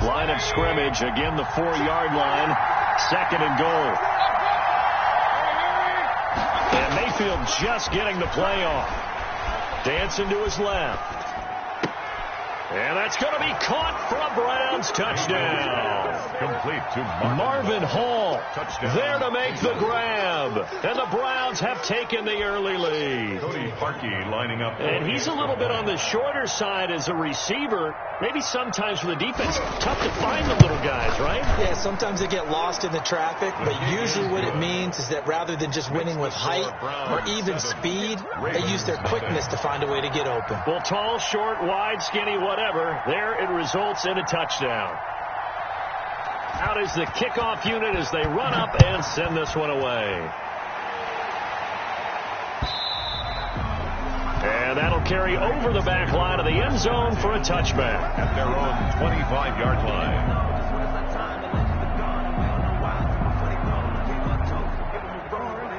Line of scrimmage, again the 4-yard line. 2nd and goal. And Mayfield just getting the play off. Dancing to his left. And that's going to be caught for a Browns touchdown. Complete to Marvin Hall Touchdown. there to make the grab. And the Browns have taken the early lead. Cody Parkey lining up. And he's a little bit on the shorter side as a receiver. Maybe sometimes for the defense, tough to find the little guys, right? Yeah, sometimes they get lost in the traffic, but usually what it means is that rather than just winning with height or even speed, they use their quickness to find a way to get open. Well, tall, short, wide, skinny, whatever, there it results in a touchdown. Out is the kickoff unit as they run up and send this one away. And that'll carry over the back line of the end zone for a touchback. At their own 25-yard line.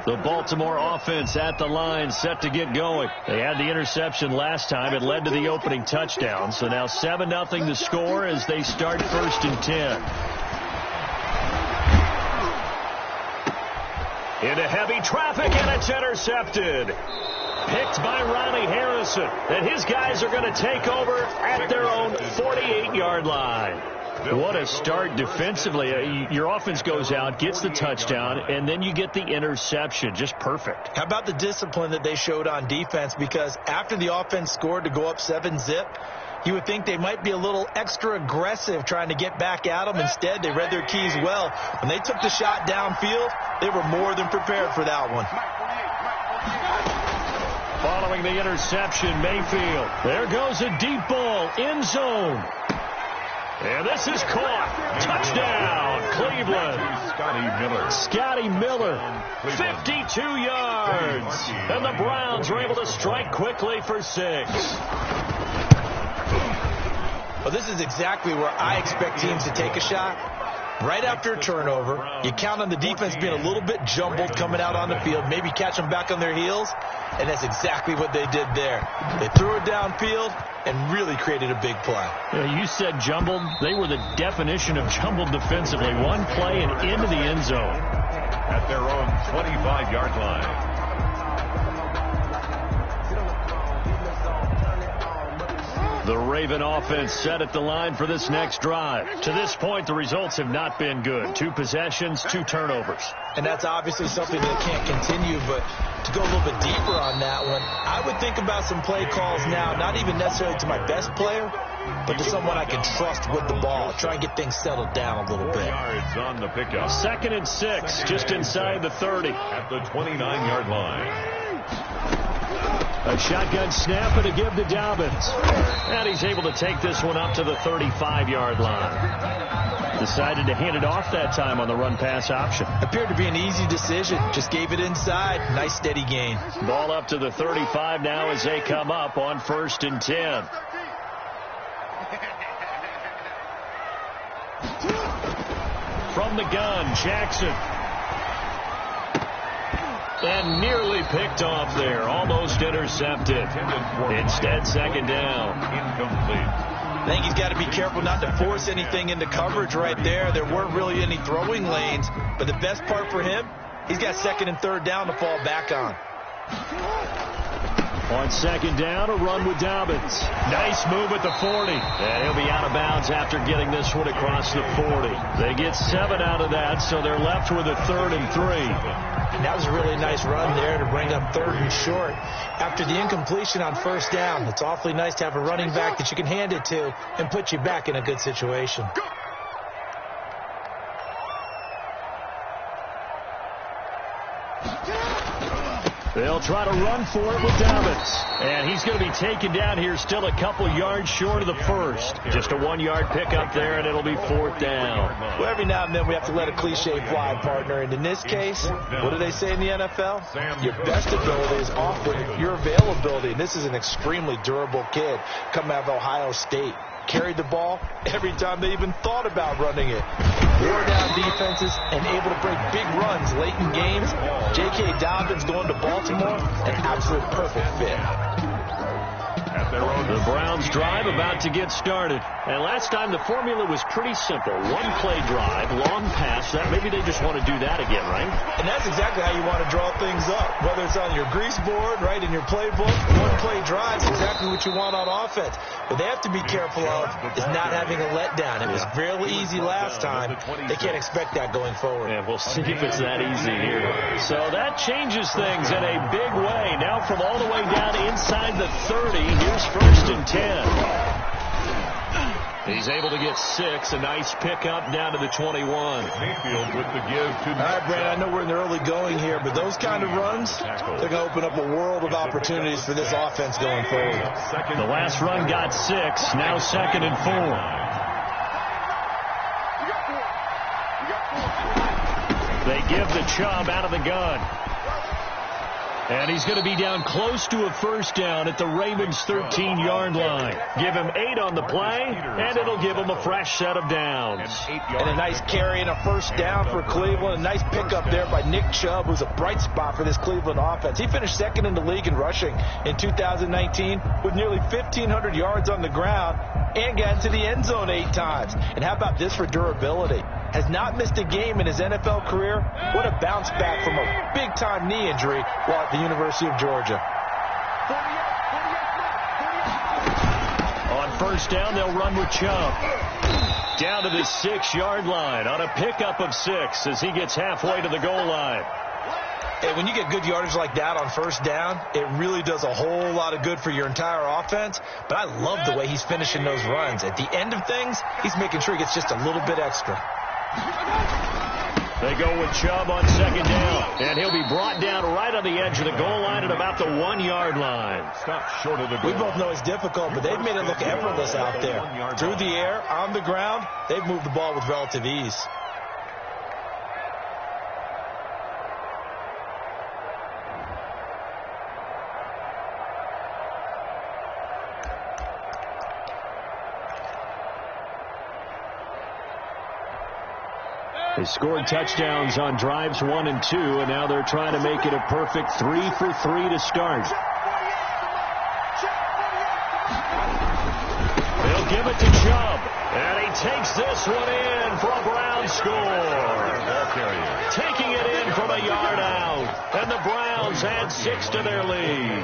The Baltimore offense at the line, set to get going. They had the interception last time. It led to the opening touchdown. So now 7-0 the score as they start 1st and 10. Into heavy traffic, and it's intercepted. Picked by Ronnie Harrison. And his guys are going to take over at their own 48-yard line. What a start defensively. Your offense goes out, gets the touchdown, and then you get the interception. Just perfect. How about the discipline that they showed on defense? Because after the offense scored to go up 7-zip, you would think they might be a little extra aggressive trying to get back at them. Instead, they read their keys well. When they took the shot downfield, they were more than prepared for that one. Following the interception, Mayfield. There goes a deep ball, end zone. And this is caught. Touchdown, Cleveland. Scotty Miller, 52 yards. And the Browns were able to strike quickly for 6. Well, this is exactly where I expect teams to take a shot. Right after a turnover, you count on the defense being a little bit jumbled coming out on the field, maybe catch them back on their heels, and that's exactly what they did there. They threw it downfield and really created a big play. You said jumbled. They were the definition of jumbled defensively. One play and into the end zone. At their own 25-yard line. The Raven offense set at the line for this next drive. To this point, the results have not been good. 2 possessions, 2 turnovers. And that's obviously something that can't continue, but to go a little bit deeper on that one, I would think about some play calls now, not even necessarily to my best player, but to someone I can trust with the ball. Try and get things settled down a little bit. Yards on the pickup. 2nd and 6, just inside the 30. At the 29-yard line. A shotgun snap and a give to Dobbins. And he's able to take this one up to the 35-yard line. Decided to hand it off that time on the run-pass option. Appeared to be an easy decision. Just gave it inside. Nice steady gain. Ball up to the 35 now as they come up on 1st and 10. From the gun, Jackson. And nearly picked off there. Almost intercepted. Instead, 2nd down. Incomplete. I think he's got to be careful not to force anything into coverage right there. There weren't really any throwing lanes. But the best part for him, he's got 2nd and 3rd down to fall back on. On 2nd down, a run with Dobbins. Nice move at the 40. And he'll be out of bounds after getting this one across the 40. They get 7 out of that, so they're left with a 3rd and 3. And that was a really nice run there to bring up 3rd and short. After the incompletion on 1st down, it's awfully nice to have a running back that you can hand it to and put you back in a good situation. They'll try to run for it with Dobbins. And he's going to be taken down here still a couple yards short of the 1st. Just a 1-yard pickup there, and it'll be 4th down. Well, every now and then we have to let a cliche fly, partner. And in this case, what do they say in the NFL? Your best ability is often your availability. And this is an extremely durable kid coming out of Ohio State. Carried the ball every time they even thought about running it. Wore down defenses and able to break big runs late in games. J.K. Dobbins going to Baltimore, an absolute perfect fit. At The Browns drive about to get started. And last time the formula was pretty simple. One play drive, long pass. That maybe they just want to do that again, right? And that's exactly how you want to draw things up. Whether it's on your grease board, right, in your playbook, one play drive is exactly what you want on offense. What they have to be careful of is not having a letdown. It was fairly easy last time. They can't expect that going forward. Yeah, we'll see if it's that easy here. So that changes things in a big way. Now from all the way down inside the 30, here's 1st and 10. He's able to get 6. A nice pickup down to the 21. Mayfield with the give to all right, Brandon, I know we're in the early going here, but those kind of runs, they're going to open up a world of opportunities for this offense going forward. The last run got 6. Now 2nd and 4. They give the Chubb out of the gun. And he's going to be down close to a 1st down at the Ravens' 13-yard line. Give him 8 on the play, and it'll give him a fresh set of downs. And a nice carry and a 1st down for Cleveland. A nice pickup there by Nick Chubb, who's a bright spot for this Cleveland offense. He finished 2nd in the league in rushing in 2019 with nearly 1,500 yards on the ground and got into the end zone 8 times. And how about this for durability? Has not missed a game in his NFL career. What a bounce back from a big-time knee injury while at the University of Georgia. On 1st down, they'll run with Chubb. Down to the 6-yard line on a pickup of 6 as he gets halfway to the goal line. And when you get good yardage like that on 1st down, it really does a whole lot of good for your entire offense. But I love the way he's finishing those runs. At the end of things, he's making sure he gets just a little bit extra. They go with Chubb on 2nd down, and he'll be brought down right on the edge of the goal line at about the 1-yard line. Stop short of the goal. We both know it's difficult, but they've made it look effortless out there. Through the air, on the ground, they've moved the ball with relative ease. They scored touchdowns on drives 1 and 2, and now they're trying to make it a perfect 3 for 3 to start. They'll give it to Chubb, and he takes this one in for a Brown score. Taking it in from a yard out, and the Browns add 6 to their lead.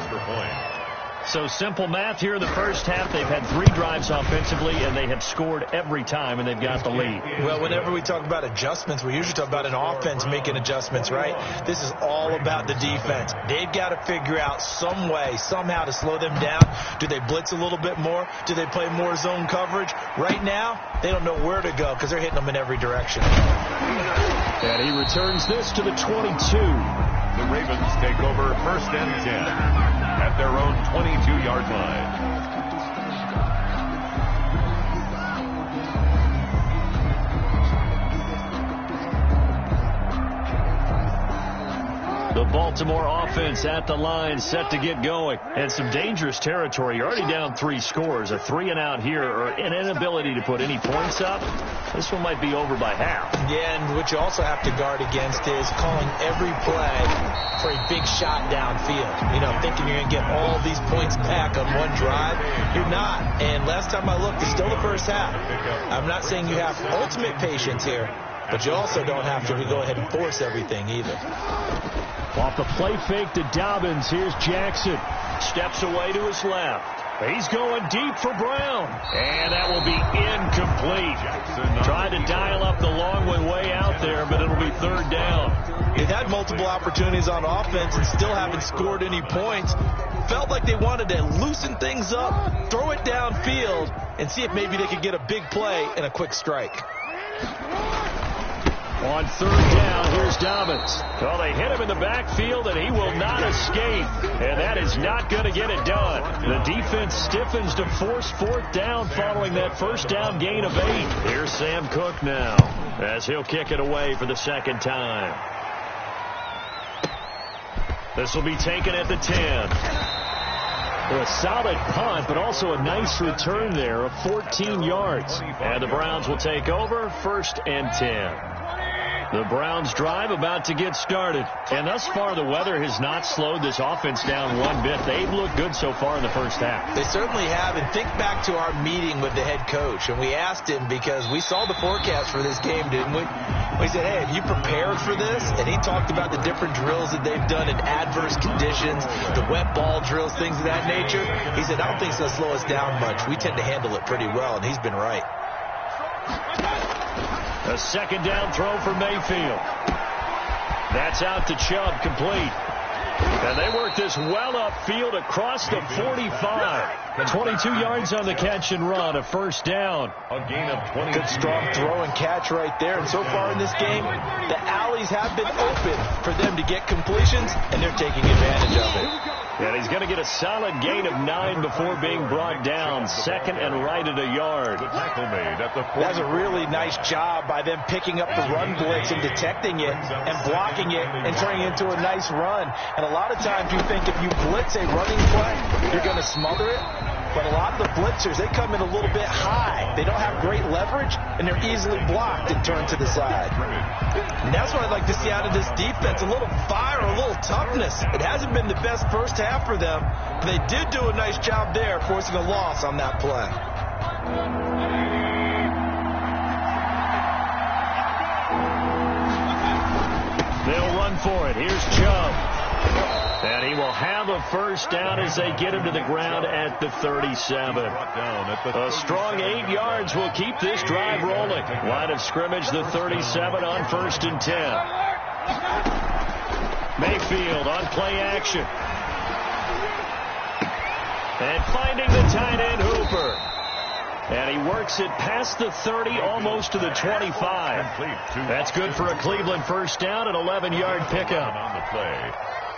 So simple math here in the 1st half. They've had 3 drives offensively, and they have scored every time, and they've got the lead. Well, whenever we talk about adjustments, we usually talk about an offense making adjustments, right? This is all about the defense. They've got to figure out some way, somehow to slow them down. Do they blitz a little bit more? Do they play more zone coverage? Right now, they don't know where to go because they're hitting them in every direction. And he returns this to the 22. The Ravens take over 1st and 10 at their own 22-yard line. The Baltimore offense at the line, set to get going. And some dangerous territory. You're already down 3 scores. A 3-and-out here, or an inability to put any points up. This one might be over by half. Yeah, and what you also have to guard against is calling every play for a big shot downfield. You know, thinking you're going to get all these points back on one drive. You're not. And last time I looked, it's still the 1st half. I'm not saying you have ultimate patience here, but you also don't have to go ahead and force everything either. Off the play fake to Dobbins, here's Jackson. Steps away to his left. He's going deep for Brown. And that will be incomplete. Trying to dial up the long way out there, but it'll be 3rd down. They've had multiple opportunities on offense and still haven't scored any points. Felt like they wanted to loosen things up, throw it downfield, and see if maybe they could get a big play and a quick strike. On 3rd down, here's Dobbins. Well, they hit him in the backfield, and he will not escape. And that is not going to get it done. The defense stiffens to force 4th down following that 1st down gain of 8. Here's Sam Cook now as he'll kick it away for the 2nd time. This will be taken at the 10. Well, a solid punt, but also a nice return there of 14 yards. And the Browns will take over 1st and 10. The Browns drive about to get started. And thus far, the weather has not slowed this offense down one bit. They've looked good so far in the first half. They certainly have. And think back to our meeting with the head coach. And we asked him, because we saw the forecast for this game, didn't we? We said, hey, have you prepared for this? And he talked about the different drills that they've done in adverse conditions, the wet ball drills, things of that nature. He said, I don't think it's going to slow us down much. We tend to handle it pretty well, and he's been right. A second down throw for Mayfield. That's out to Chubb, complete. And they work this well upfield across the 45. 22 yards on the catch and run, a first down. A gain of 20. Good strong throw and catch right there. And so far in this game, the alleys have been open for them to get completions, and they're taking advantage of it. And he's going to get a solid gain of 9 before being brought down. Second and right at a yard. The tackle made at the 40. That's a really nice job by them picking up the run blitz and detecting it and blocking it and turning it into a nice run. And a lot of times you think if you blitz a running play, you're going to smother it. But a lot of the blitzers, they come in a little bit high. They don't have great leverage, and they're easily blocked and turned to the side. And that's what I'd like to see out of this defense, a little fire, a little toughness. It hasn't been the best first half for them, but they did do a nice job there, forcing a loss on that play. They'll run for it. Here's Chubb. And he will have a first down as they get him to the ground at the 37. A strong 8 yards will keep this drive rolling. Line of scrimmage, the 37 on first and 10. Mayfield on play action. And finding the tight end, Hooper. And he works it past the 30, almost to the 25. That's good for a Cleveland first down, an 11-yard pickup. On the play.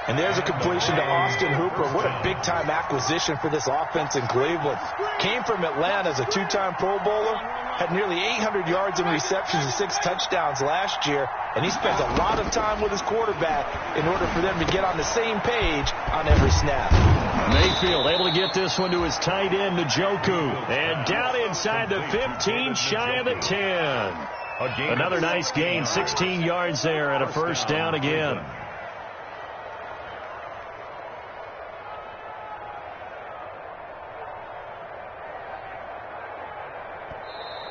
And there's a completion to Austin Hooper. What a big-time acquisition for this offense in Cleveland. Came from Atlanta as a 2-time Pro Bowler. Had nearly 800 yards in receptions and 6 touchdowns last year. And he spends a lot of time with his quarterback in order for them to get on the same page on every snap. Mayfield able to get this one to his tight end, Njoku. And down inside the 15, shy of the 10. Another nice gain, 16 yards there, and a first down again.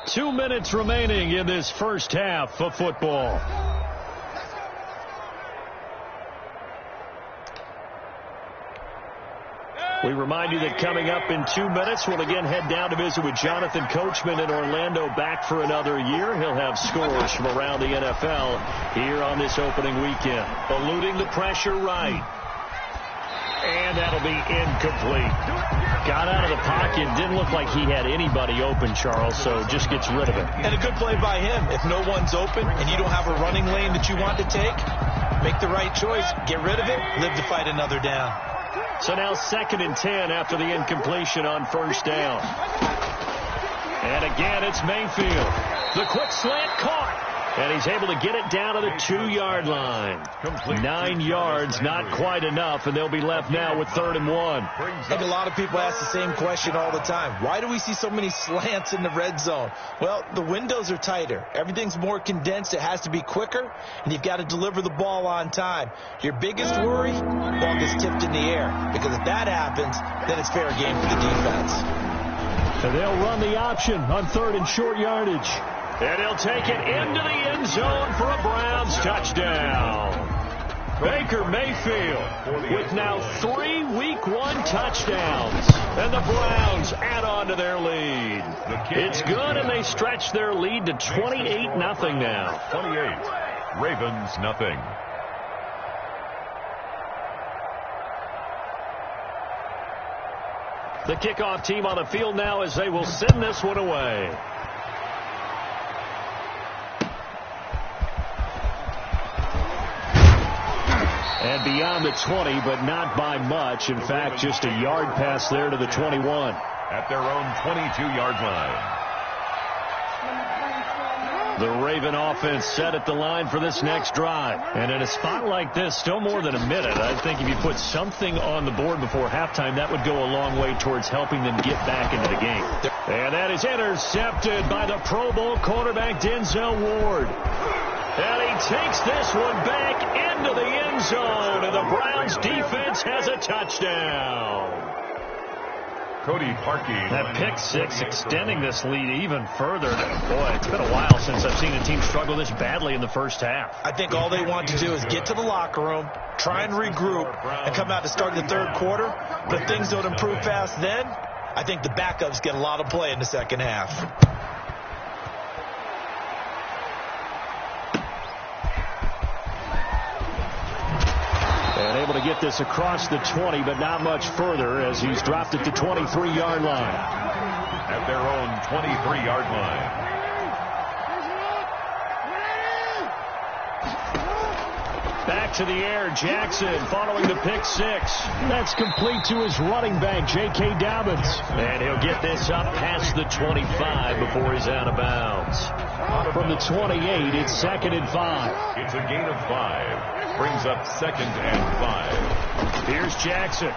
Two minutes remaining in this first half of football. We remind you that coming up in 2 minutes, we'll again head down to visit with Jonathan Coachman in Orlando, back for another year. He'll have scores from around the NFL here on this opening weekend. Eluding the pressure right. And that'll be incomplete. Got out of the pocket. Didn't look like he had anybody open, Charles, so just gets rid of it. And a good play by him. If no one's open and you don't have a running lane that you want to take, make the right choice. Get rid of it. Live to fight another down. So now 2nd and 10 after the incompletion on first down. And again, it's Mayfield. The quick slant caught. And he's able to get it down to the 2-yard line. 9 yards, not quite enough, and they'll be left now with 3rd and 1. I think a lot of people ask the same question all the time. Why do we see so many slants in the red zone? Well, the windows are tighter. Everything's more condensed. It has to be quicker, and you've got to deliver the ball on time. Your biggest worry, ball gets tipped in the air, because if that happens, then it's fair game for the defense. And they'll run the option on 3rd and short yardage. And he'll take it into the end zone for a Browns touchdown. Baker Mayfield with now 3 Week 1 touchdowns. And the Browns add on to their lead. It's good, and they stretch their lead to 28-0 now. 28. Ravens nothing. The kickoff team on the field now as they will send this one away. And beyond the 20, but not by much. In fact, just a yard pass there to the 21. At their own 22-yard line. The Raven offense set at the line for this next drive. And in a spot like this, still more than a minute, I think if you put something on the board before halftime, that would go a long way towards helping them get back into the game. And that is intercepted by the Pro Bowl quarterback Denzel Ward. And he takes this one back into the end zone, and the Browns defense has a touchdown. Cody Parkey. That pick six extending this lead even further. Boy, it's been a while since I've seen a team struggle this badly in the first half. I think all they want to do is get to the locker room, try and regroup, and come out to start the third quarter. But if things don't improve fast then, I think the backups get a lot of play in the second half. And able to get this across the 20, but not much further as he's dropped it to 23-yard line. At their own 23-yard line. Back to the air, Jackson following the pick six. That's complete to his running back, J.K. Dobbins. And he'll get this up past the 25 before he's out of bounds. From the 28, it's 2nd and 5. It's a gain of 5. Brings up 2nd and 5. Here's Jackson.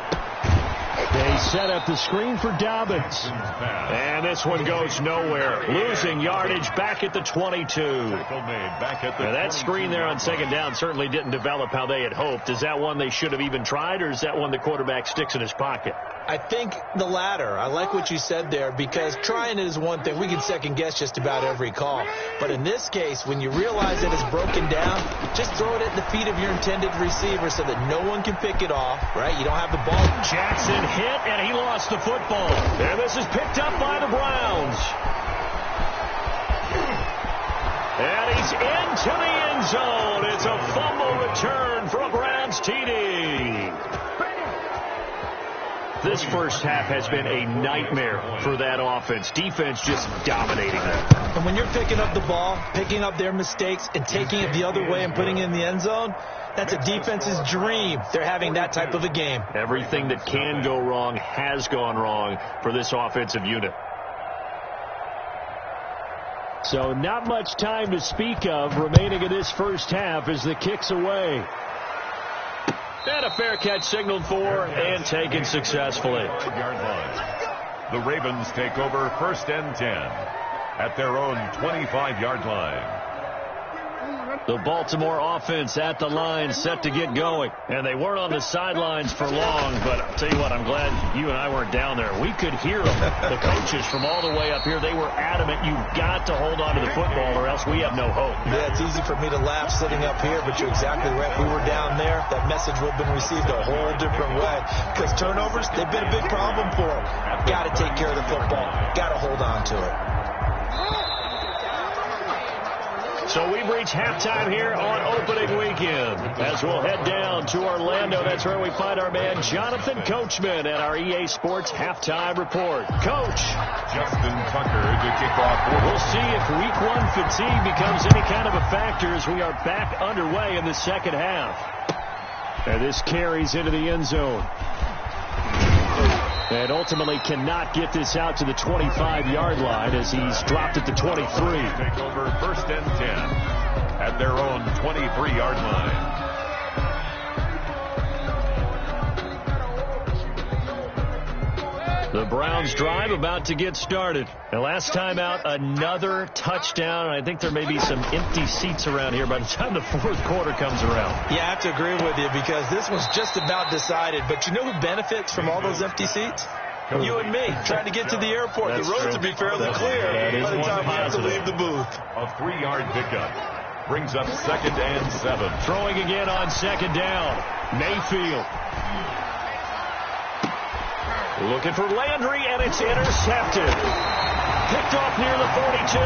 They set up the screen for Dobbins. And this one goes nowhere. Losing yardage back at the 22. Now that screen there on 2nd down certainly didn't develop how they had hoped. Is that one they should have even tried, or is that one the quarterback sticks in his pocket? I think the latter. I like what you said there, because trying it is one thing. We can second guess just about every call. But in this case, when you realize that it's broken down, just throw it at the feet of your intended receiver so that no one can pick it off, right? You don't have the ball. Jackson hit, and he lost the football. And this is picked up by the Browns. And he's into the end zone. It's a fumble return for a Browns TD. This first half has been a nightmare for that offense. Defense just dominating them. And when you're picking up the ball, picking up their mistakes, and taking it the other way and putting it in the end zone, that's a defense's dream. They're having that type of a game. Everything that can go wrong has gone wrong for this offensive unit. So not much time to speak of remaining in this first half as the kick's away. And a fair catch signaled for and taken successfully. The Ravens take over 1st and 10 at their own 25-yard line. The Baltimore offense at the line, set to get going. And they weren't on the sidelines for long, but I'll tell you what, I'm glad you and I weren't down there. We could hear them. The coaches from all the way up here, they were adamant, you've got to hold on to the football or else we have no hope. Yeah, it's easy for me to laugh sitting up here, but you're exactly right. If we were down there, that message would have been received a whole different way. Because turnovers, they've been a big problem for them. Got to take care of the football. Got to hold on to it. So we've reached halftime here on opening weekend. As we'll head down to Orlando, that's where we find our man Jonathan Coachman at our EA Sports Halftime Report. Coach. Justin Tucker to kick off. We'll see if week one fatigue becomes any kind of a factor as we are back underway in the second half. And this carries into the end zone. And ultimately cannot get this out to the 25-yard line as he's dropped it to 23. Take over 1st and 10 at their own 23-yard line. The Browns drive about to get started. And last time out, another touchdown. I think there may be some empty seats around here by the time the fourth quarter comes around. Yeah, I have to agree with you because this one's just about decided. But you know who benefits from all those empty seats? You and me, trying to get to the airport. That's the roads true. will be fairly clear by the time we have to leave the booth. A 3-yard pickup brings up 2nd and 7. Throwing again on 2nd down. Mayfield. Looking for Landry, and it's intercepted. Picked off near the 42.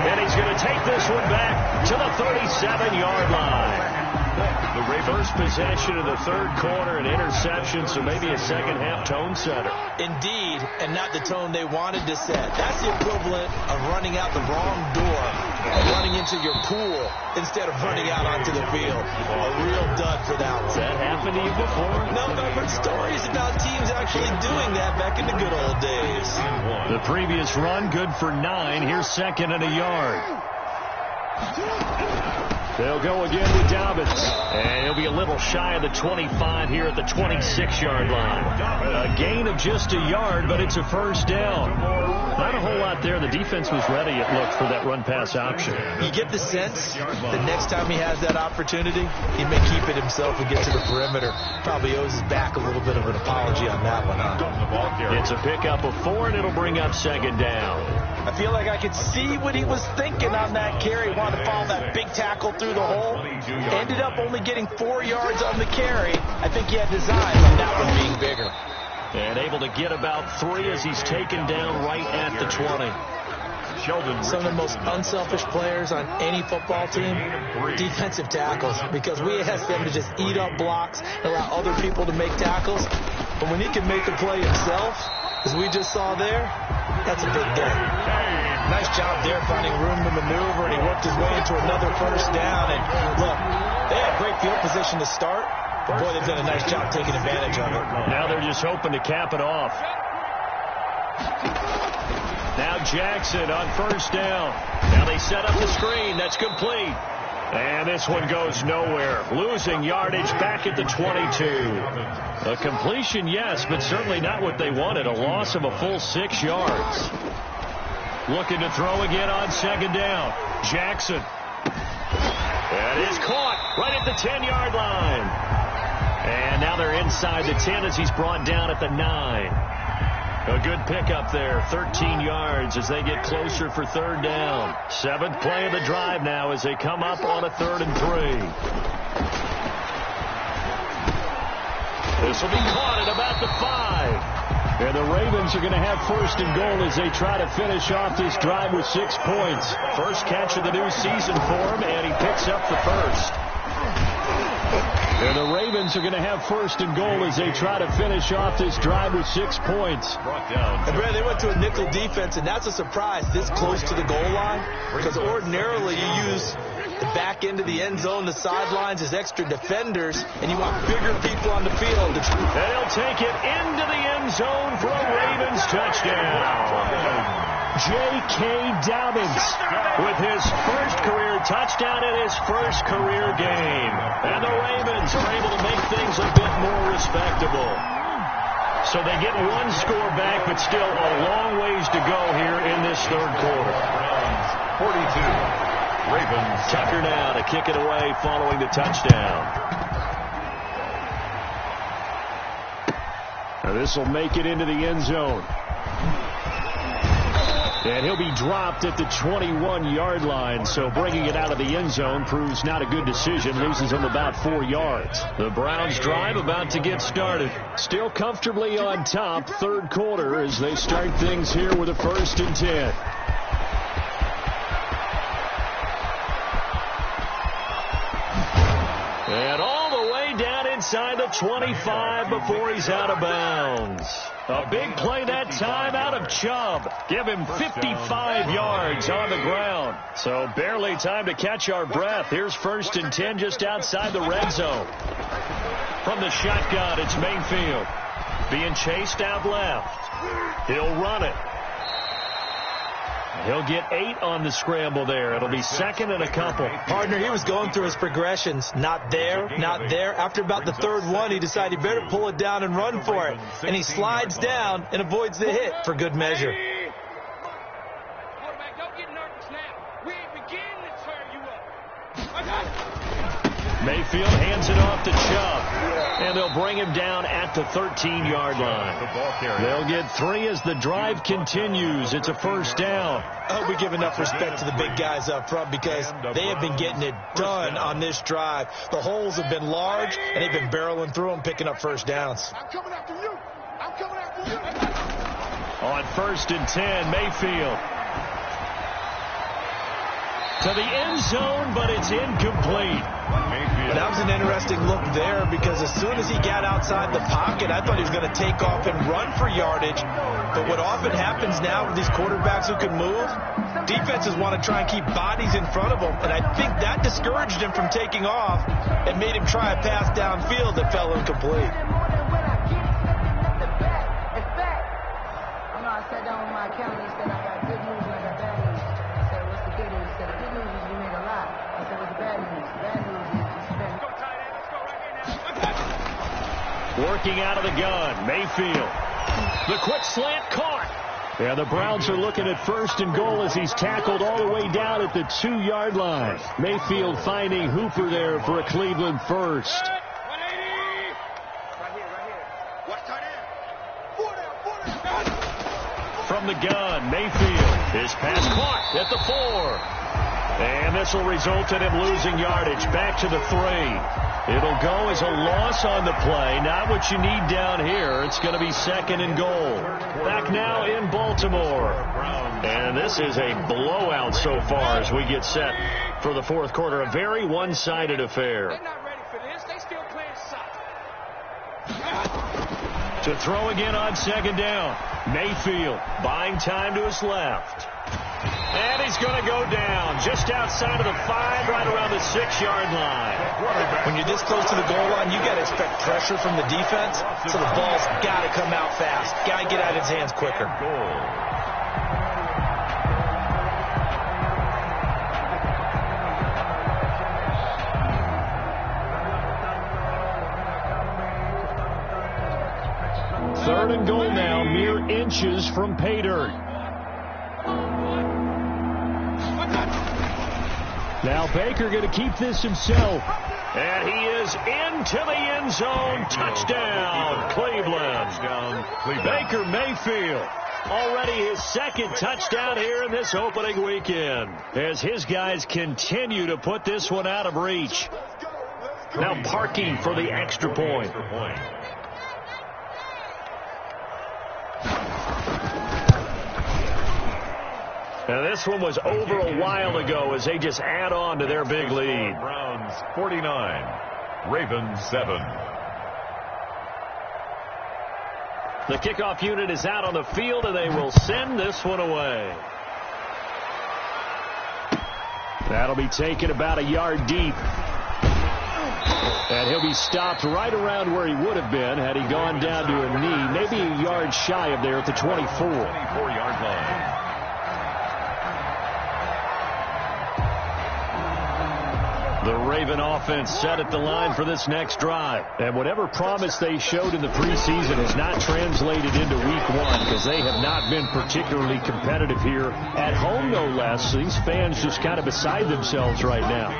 And he's going to take this one back to the 37-yard line. The first possession of the third quarter, an interception, so maybe a second-half tone setter. Indeed, and not the tone they wanted to set. That's the equivalent of running out the wrong door and running into your pool instead of running out onto the field. A real dud for that one. Has that happened to you before? No, but I've heard stories about teams actually doing that back in the good old days. The previous run, good for 9. Here's 2nd and a yard. They'll go again with Dobbins. And he'll be a little shy of the 25 here at the 26-yard line. A gain of just a yard, but it's a first down. Not a whole lot there. The defense was ready, it looked, for that run-pass option. You get the sense the next time he has that opportunity, he may keep it himself and get to the perimeter. Probably owes his back a little bit of an apology on that one. It's a pickup of 4, and it'll bring up second down. I feel like I could see what he was thinking on that carry. Wanted to follow that big tackle through the hole. Ended up only getting 4 yards on the carry. I think he had his eyes on that one being bigger. And able to get about 3 as he's taken down right at the 20. Some of the most unselfish players on any football team, defensive tackles, because we ask them to just eat up blocks and allow other people to make tackles. But when he can make a play himself, as we just saw there, that's a big day. Nice job there finding room to maneuver, and he worked his way into another first down. And look, they had great field position to start. Boy, they've done a nice job taking advantage of it. Now they're just hoping to cap it off. Now Jackson on first down. Now they set up the screen. That's complete. And this one goes nowhere. Losing yardage back at the 22. A completion, yes, but certainly not what they wanted. A loss of a full 6 yards. Looking to throw again on second down. Jackson. That is caught right at the 10-yard line. And now they're inside the 10 as he's brought down at the 9. A good pickup there, 13 yards as they get closer for third down. 7th play of the drive now as they come up on a 3rd and 3. This will be caught at about the 5. And the Ravens are going to have 1st and goal as they try to finish off this drive with 6 points. First catch of the new season for him, and he picks up the first. And the Ravens are going to have 1st and goal as they try to finish off this drive with 6 points. And Brad, they went to a nickel defense, and that's a surprise this close to the goal line, because ordinarily you use the back end of the end zone, the sidelines as extra defenders, and you want bigger people on the field. They'll take it into the end zone for a Ravens touchdown. J.K. Dobbins with his first career touchdown in his first career game. And the Ravens are able to make things a bit more respectable. So they get 1 score back, but still a long ways to go here in this 3rd quarter. 42. Ravens. Tucker now to kick it away following the touchdown. Now this will make it into the end zone. And he'll be dropped at the 21-yard line, so bringing it out of the end zone proves not a good decision. Loses him about 4 yards. The Browns drive about to get started. Still comfortably on top, 3rd quarter as they start things here with a 1st and 10. And all the way down inside the 25 before he's out of bounds. A big play that time out of Chubb. Give him 55 yards on the ground. So barely time to catch our breath. Here's 1st and 10 just outside the red zone. From the shotgun, it's Mayfield. Being chased out left. He'll run it. He'll get 8 on the scramble there. It'll be 2nd and a couple. Partner, he was going through his progressions. Not there, not there. After about the 3rd one, he decided he better pull it down and run for it. And he slides down and avoids the hit for good measure. Quarterback, don't get nervous now. We ain't beginning to turn you up. I got it. Mayfield hands it off to Chubb. And they'll bring him down at the 13-yard line. They'll get 3 as the drive continues. It's a 1st down. I hope we give enough respect to the big guys up front because they have been getting it done on this drive. The holes have been large, and they've been barreling through them, picking up 1st downs. I'm coming after you. I'm coming after you. On 1st and 10, Mayfield. To the end zone, but it's incomplete. That was an interesting look there because as soon as he got outside the pocket, I thought he was going to take off and run for yardage. But what often happens now with these quarterbacks who can move, defenses want to try and keep bodies in front of them. And I think that discouraged him from taking off and made him try a pass downfield that fell incomplete. I sat down with my accountant and said I got good news and I got bad news. I said, what's the good news? He said, the good news is you made a lot. I said, what's the bad news? Working out of the gun, Mayfield. The quick slant caught. And the Browns are looking at first and goal as he's tackled all the way down at the 2-yard line. Mayfield finding Hooper there for a Cleveland first. 180. Right here. Watch tight end. 4 down. From the gun, Mayfield. His pass caught at the 4. And this will result in him losing yardage. Back to the 3. It'll go as a loss on the play. Not what you need down here. It's going to be second and goal. Back now in Baltimore. And this is a blowout so far as we get set for the fourth quarter. A very one-sided affair. They're not ready for this. They still playing soccer. To throw again on second down. Mayfield buying time to his left. And he's going to go down just outside of the 5, right around the 6-yard line. When you're this close to the goal line, you got to expect pressure from the defense, so the ball's got to come out fast. Got to get out of his hands quicker. Third and goal now, mere inches from pay dirt. Now Baker going to keep this himself. And he is into the end zone. Touchdown, Cleveland. Baker Mayfield. Already his second touchdown here in this opening weekend. As his guys continue to put this one out of reach. Now parking for the extra point. Now this one was over a while ago as they just add on to their big lead. Browns 49, Ravens 7. The kickoff unit is out on the field and they will send this one away. That'll be taken about a yard deep. And he'll be stopped right around where he would have been had he gone down to a knee, maybe a yard shy of there at the 24. 24-yard line. The Raven offense set at the line for this next drive. And whatever promise they showed in the preseason has not translated into week 1 because they have not been particularly competitive here at home, no less. These fans just kind of beside themselves right now.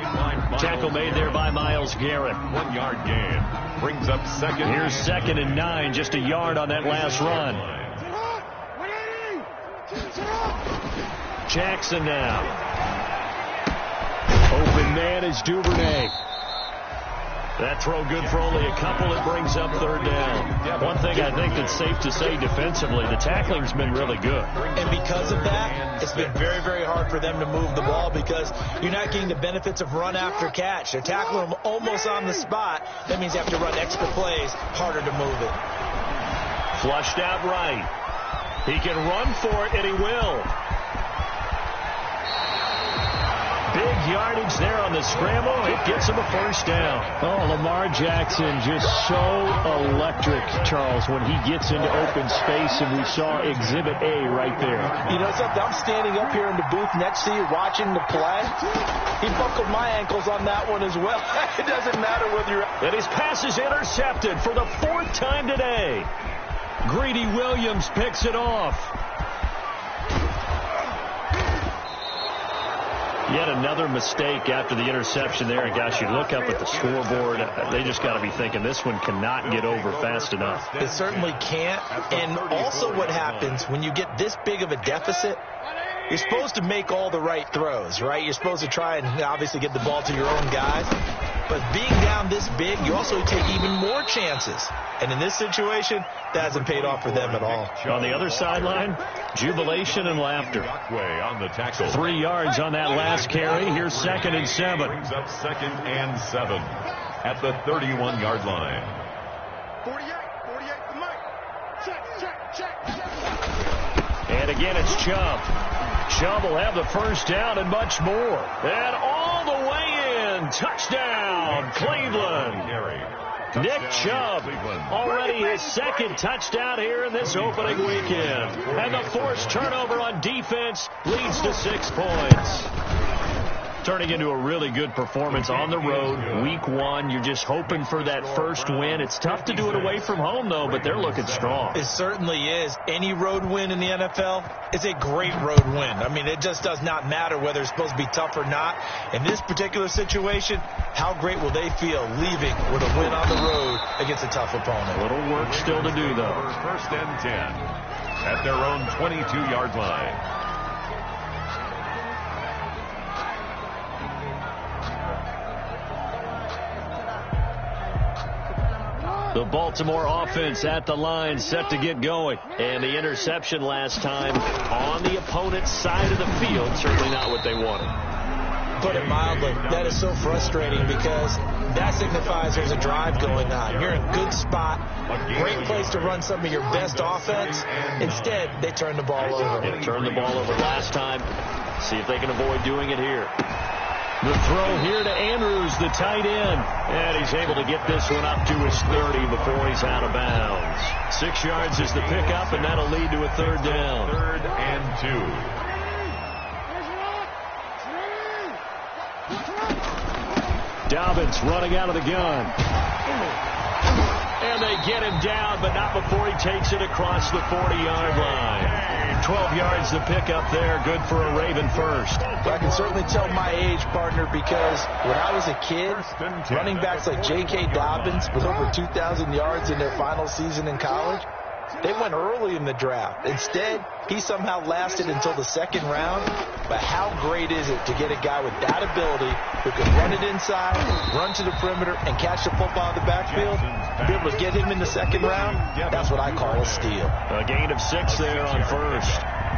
Tackle made there by Myles Garrett. 1-yard gain. Brings up second. Here's 2nd and 9, just a yard on that last run. Jackson now. Open man is Duvernay. That throw good for only a couple. It brings up 3rd down. One thing I think that's safe to say defensively, the tackling's been really good. And because of that, it's been very, very hard for them to move the ball because you're not getting the benefits of run after catch. They're tackling them almost on the spot. That means you have to run extra plays, harder to move it. Flushed out right. He can run for it, and he will. Big yardage there on the scramble. It gets him a 1st down. Oh, Lamar Jackson just so electric, Charles, when he gets into open space, and we saw Exhibit A right there. You know something? I'm standing up here in the booth next to you watching the play. He buckled my ankles on that one as well. It doesn't matter whether you're... And his pass is intercepted for the 4th time today. Greedy Williams picks it off. Yet another mistake after the interception there. And, gosh, you look up at the scoreboard, they just got to be thinking this one cannot get over fast enough. It certainly can't. And also what happens when you get this big of a deficit, you're supposed to make all the right throws, right? You're supposed to try and obviously get the ball to your own guys. But being down this big, you also take even more chances. And in this situation, that hasn't paid off for them at all. On the other sideline, jubilation and laughter. On the tackle. 3 yards on that last carry. Here's 2nd and 7. Brings up 2nd and 7 at the 31-yard line. 48 for Mike. Check. And again, it's Chubb. Chubb will have the 1st down and much more. And all the way in. Touchdown, Cleveland. Nick Chubb, already his 2nd touchdown here in this opening weekend. And the forced turnover on defense leads to 6 points. turning into a really good performance on the road. Week 1, you're just hoping for that first win. It's tough to do it away from home, though, but they're looking strong. It certainly is. Any road win in the NFL is a great road win. I mean, it just does not matter whether it's supposed to be tough or not. In this particular situation, how great will they feel leaving with a win on the road against a tough opponent? A little work still to do, though. First and 10 at their own 22-yard line. The Baltimore offense at the line, set to get going. And the interception last time on the opponent's side of the field, certainly not what they wanted. Put it mildly, that is so frustrating because that signifies there's a drive going on. You're in a good spot, great place to run some of your best offense. Instead, they turn the ball over. They turned the ball over last time. See if they can avoid doing it here. The throw here to Andrews, the tight end. And he's able to get this one up to his 30 before he's out of bounds. 6 yards is the pickup, and that'll lead to a third down. 3rd and 2. Dobbins running out of the gun. And they get him down, but not before he takes it across the 40-yard line. 12 yards to pick up there. Good for a Raven first. Well, I can certainly tell my age, partner, because when I was a kid, running backs like J.K. Dobbins with over 2,000 yards in their final season in college, they went early in the draft. Instead, he somehow lasted until the 2nd round. But how great is it to get a guy with that ability who can run it inside, run to the perimeter, and catch the football in the backfield? Be able to get him in the 2nd round, that's what I call a steal. A gain of 6 there on first.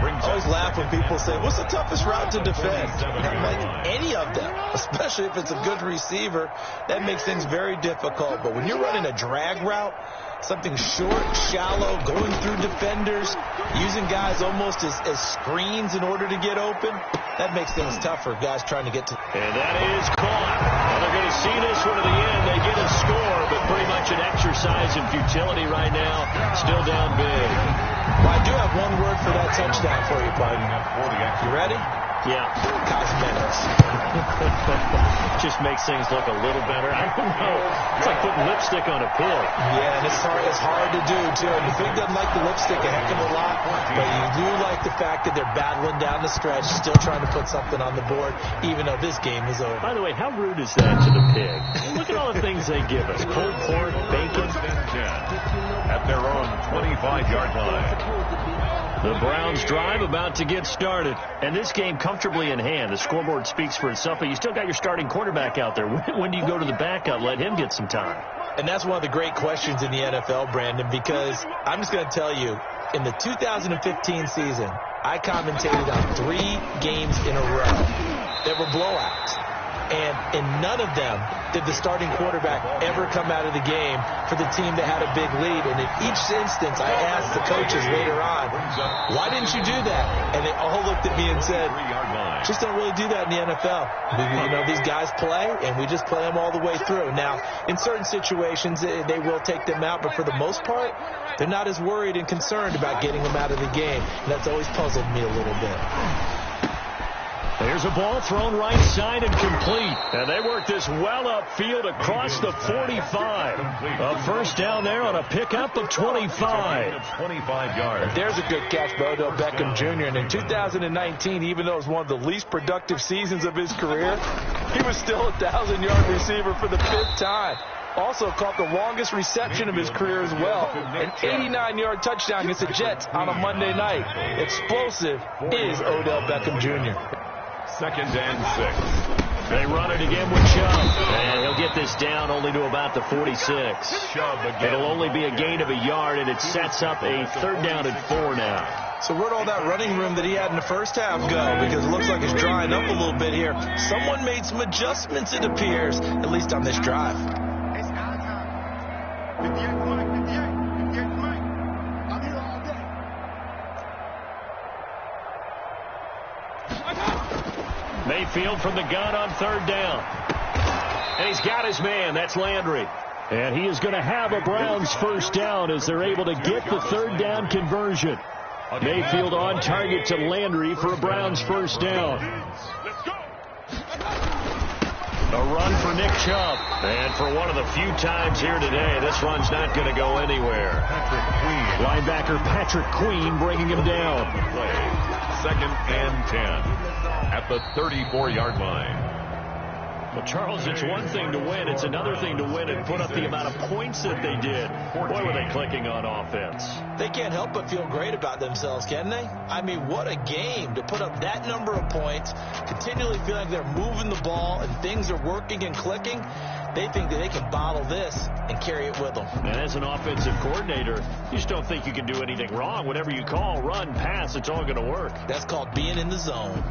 I always laugh when people say, what's the toughest route to defend? I'm like, any of them, especially if it's a good receiver. That makes things very difficult. But when you're running a drag route, something short, shallow, going through defenders, using guys almost as screens in order to get open, that makes things tough for guys trying to get to. And that is caught. Well, they're going to see this one to the end. They get a score, but pretty much an exercise in futility right now. Still down big. Well, I do have one word for that touchdown for you, partner. You ready? Yeah. Cosmetics. Just makes things look a little better. I don't know. It's like putting lipstick on a pig. Yeah, and it's hard to do, too. And the pig doesn't like the lipstick a heck of a lot, but you do like the fact that they're battling down the stretch, still trying to put something on the board, even though this game is over. By the way, how rude is that to the pig? Look at all the things they give us. Pulled pork, bacon. At their own 25-yard line. The Browns drive about to get started. And this game comfortably in hand. The scoreboard speaks for itself, but you still got your starting quarterback out there. When do you go to the backup? Let him get some time. And that's one of the great questions in the NFL, Brandon, because I'm just going to tell you, in the 2015 season, I commentated on 3 games in a row that were blowouts. And in none of them did the starting quarterback ever come out of the game for the team that had a big lead. And in each instance, I asked the coaches later on, why didn't you do that? And they all looked at me and said, just don't really do that in the NFL. You know, these guys play, and we just play them all the way through. Now, in certain situations, they will take them out, but for the most part, they're not as worried and concerned about getting them out of the game. And that's always puzzled me a little bit. There's a ball thrown right side and complete. And they work this well upfield across the 45. A first down there on a pickup of 25. 25 yards. There's a good catch by Odell Beckham Jr. And in 2019, even though it was one of the least productive seasons of his career, he was still a 1,000-yard receiver for the 5th time. Also caught the longest reception of his career as well. An 89-yard touchdown against the Jets on a Monday night. Explosive is Odell Beckham Jr. 2nd and 6. They run it again with Chubb. And he'll get this down only to about the 46. It'll only be a gain of a yard, and it sets up a 3rd down and 4 now. So where'd all that running room that he had in the first half go? Because it looks like it's drying up a little bit here. Someone made some adjustments, it appears, at least on this drive. It's our time. 58 point, 58 point. I'm here all day. Mayfield from the gun on 3rd down. And he's got his man. That's Landry. And he is going to have a Browns first down as they're able to get the 3rd down conversion. Mayfield on target to Landry for a Browns first down. Let's go. run for Nick Chubb. And for one of the few times here today, this run's not going to go anywhere. Linebacker Patrick Queen bringing him down. Play. 2nd and 10 at the 34-yard line. Well, Charles, it's one thing to win. It's another thing to win and put up the amount of points that they did. Boy, were they clicking on offense. They can't help but feel great about themselves, can they? I mean, what a game to put up that number of points, continually feel like they're moving the ball and things are working and clicking. They think that they can bottle this and carry it with them. And as an offensive coordinator, you just don't think you can do anything wrong. Whatever you call, run, pass, it's all going to work. That's called being in the zone.